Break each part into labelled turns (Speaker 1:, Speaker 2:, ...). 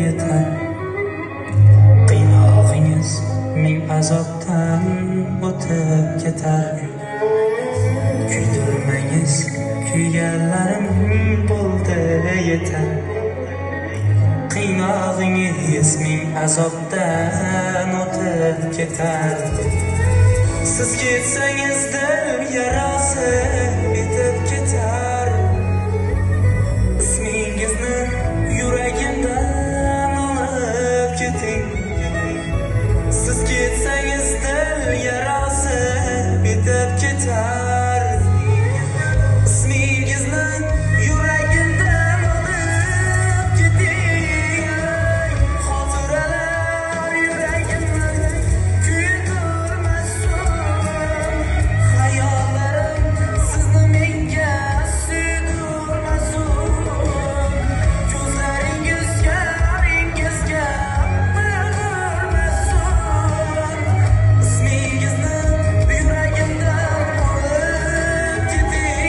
Speaker 1: yeter. Qiynog'ingiz ming azobdan o'tib ketar. Kuydirmangiz, kuyganlarim bo'ldi yeter. Qiynog'ingiz ming azobdan o'tib ketar. Siz ketsangiz dil yarasi bitib ketar. Ismingizni yuragimdan olib keting. Siz ketsangiz dil yarasi bitib ketar. Ismingizni yuragimdan olib keting. Xotiralar yuragimni kuydirmasin. Hayollarim sizni menga suydirmasin. Ko'zlaringizga ringizga bildirmasin. Ismingizni yuragimdan olib keting.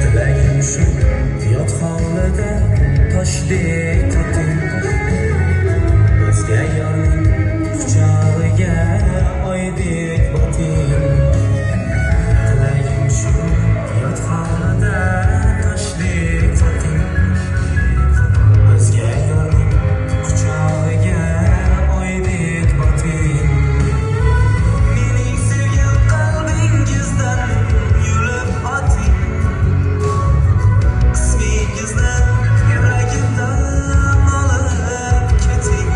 Speaker 1: Tilagim shu yot hovlida toshdek qoting. O'zga yorning quchog'iga oydek boting. Tilagim shu yot hovlida toshdek qoting. O'zga yorning quchog'iga oydek boting. Mening sevgim qalbingizdan yulib oting. Ismingizni yuragimdan olib keting.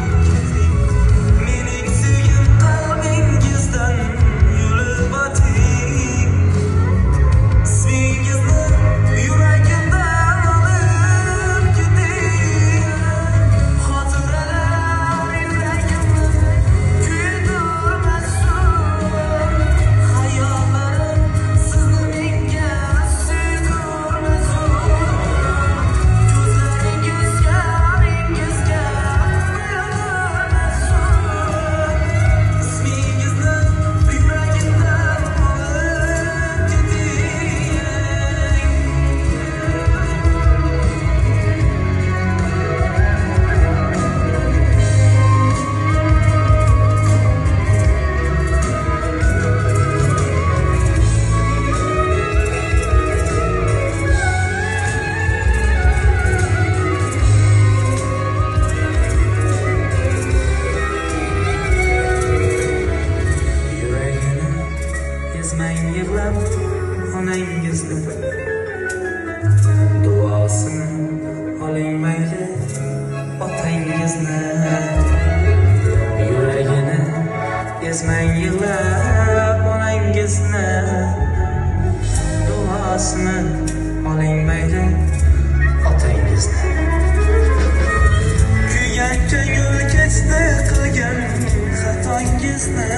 Speaker 1: Mening sevgim qalbingizdan yulib oting. Ismingizni yuragimdan olib keting. Xotiralar yuragimni kuydirmasin. Hayollarim sizni menga suydirmasin. Ko'zlaringizga ringizga bildirmasin. Ismingizni yuragimdan olib keting. Yuragini ezmang yig'lab onangizni. Duosini oling mayli otangizni. Yuragini ezmang yig'lab onangizni. Duosini oling mayli otangizni. Kuygan ko'ngil kechdi qilgan xatongizni.